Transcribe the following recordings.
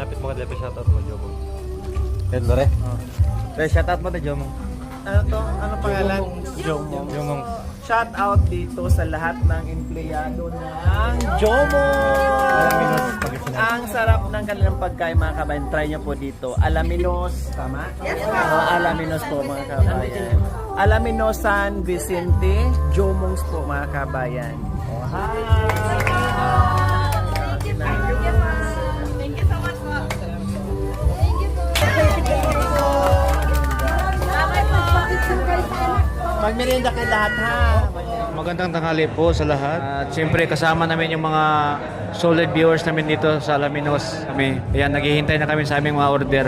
Lapit mo ka dito, shoutout mo, Jomong. Hello, re. Re, shoutout mo, Jomong. Ano to? Ano pangalan? Jomong. Jomong. Shout out dito sa lahat ng empleyado ng Jomong! Ang sarap ng kanilang pagkain mga kabayan. Try nyo po dito. Alaminos, tama? Yes, Alaminos po mga kabayan. Alaminos San Vicente, Jomongs po mga kabayan. Oh, hi! Thank you so much po. Thank you po. Magmerienda kayo lahat ha. Magandang tanghali po sa lahat. At siyempre kasama namin yung mga solid viewers namin dito sa Alaminos. Kami, ayan, naghihintay na kami sa aming mga order.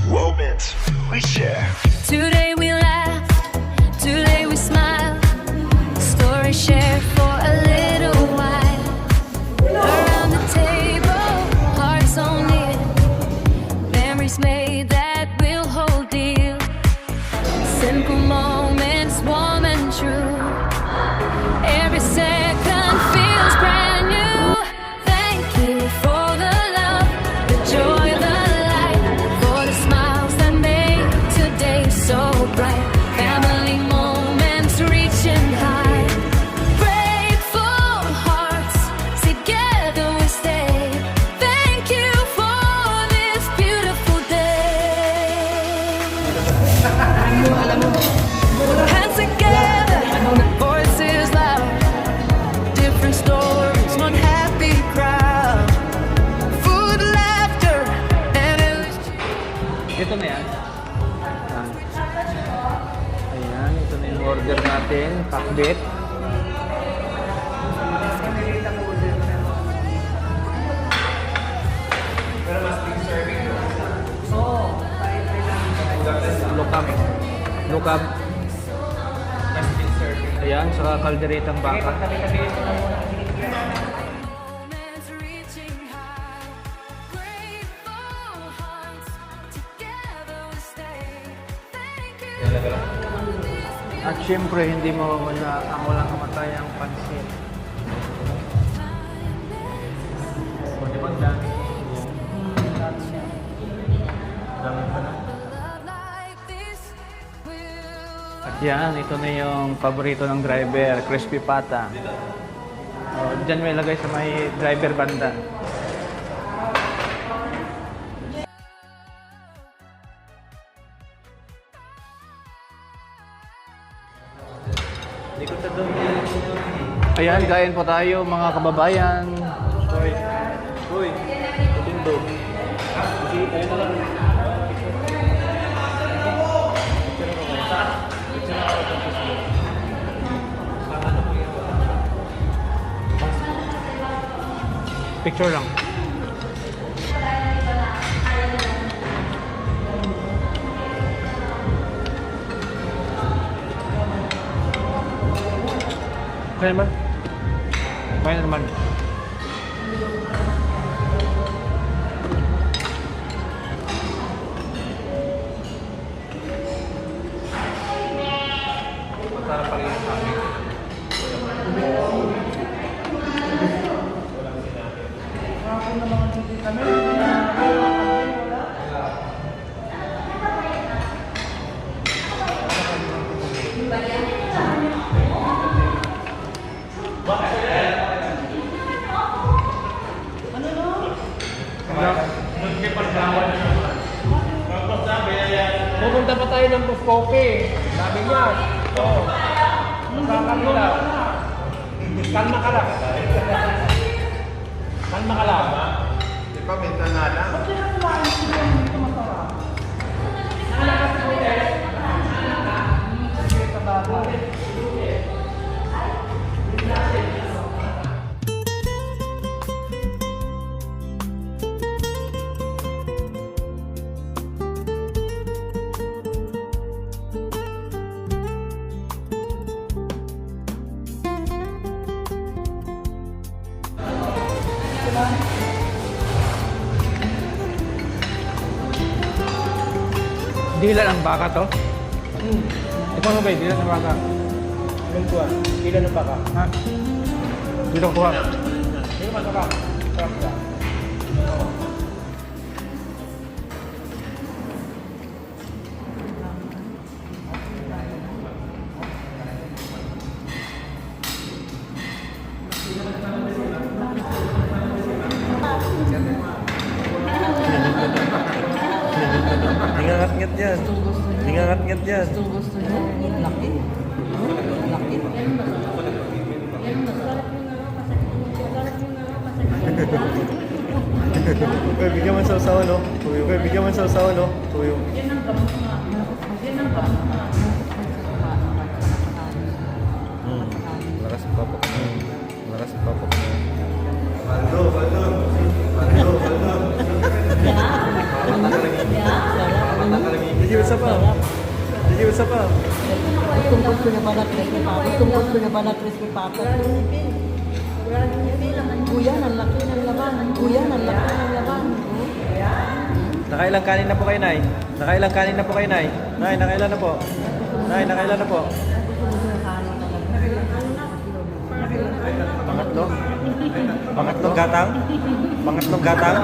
Moments we share. Today we laugh, today we smile. Story shared for a little while. Around the table, hearts on it. Memories made that we'll hold dear. Simple moments, warm and true. Every second feels brand new. Thank you for the love, the joy, the light, for the smiles that made today so bright. Family moments reaching high. Grateful hearts, together we stay. Thank you for this beautiful day. Hands together, voices loud. Different stories, one happy crowd. Food, laughter, and endless. Ito na yan. Ayan, ito na yung order natin. Pakbit. Lukam. Lukam. Ayan, saka kalderetang baka. Moments reaching high. Grateful hearts, together we stay. Thank you. At syempre, hindi mawawala ang walang kamatayang pansin. O, di ba ang dami? Dami pa na. Love like this will. At yan, ito na yung paborito ng driver, crispy pata. O, dyan may lagay sa may driver banda. Ayan, kain po tayo mga kababayan. Uy, uy, tindog. Picture lang. Kaya naman? Kaya naman. Masarap pa rin yung amin. Pupunta pa tayo ng Buscope. Sabi niya. Oo. Magkakalila. Kalma ka lang. Kalma ka lang. Di ba, benta nga lang. Dila ng baka to? Ikaw mo ba, dila ng baka? Anong kuha? Ilan ng baka? Ha? Dito kuha. Hindi naman baka. Sarap ka. Hingangat-ngat yan. Hingangat-ngat yan. Gusto niya. Laki. Laki. Kuya, bigyan man sa usawa, no? Tuyo. Kuya, bigyan man sa usawa, no? Tuyo. Lakas ang papa ko. Lakas ang papa ko. Bigyan mo sa pa. Bigyan mo sa pa. Gusto niya ba na crispy papa? Gusto niya ba na crispy papa? Kuya, ang laki ng laban. Kuya, ang laki ng laban. Nakailang kanin na po kayo, Nay? Nakailang kanin na po kayo, Nay? Nay, nakailan na po? Nay, nakailan na po? Pangatlo? Pangatlong gatang? Pangatlong gatang?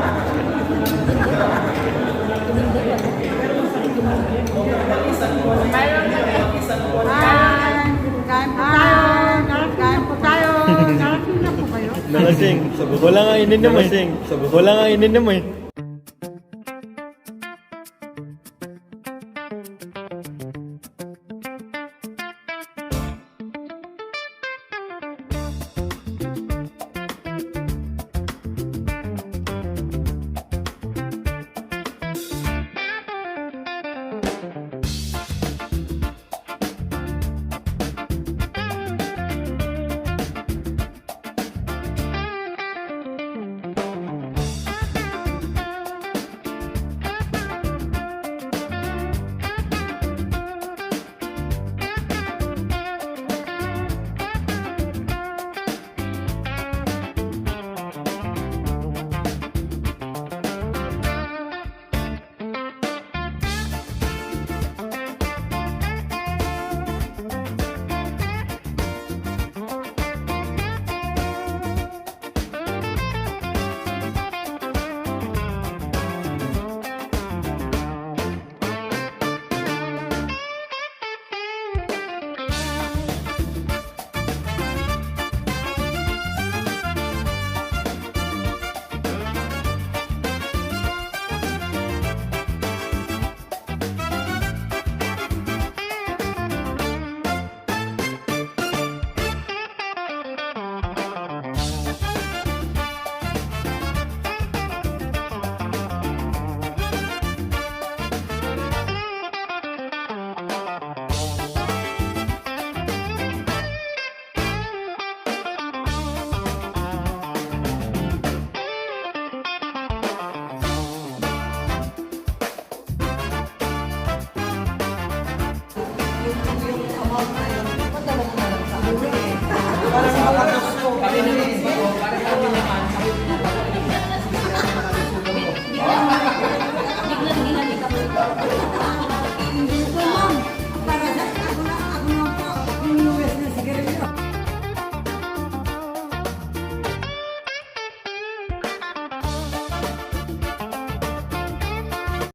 Kain po tayo. Narating na po kayo. Nalasing. Wala nga ininom eh. Wala nga ininom eh.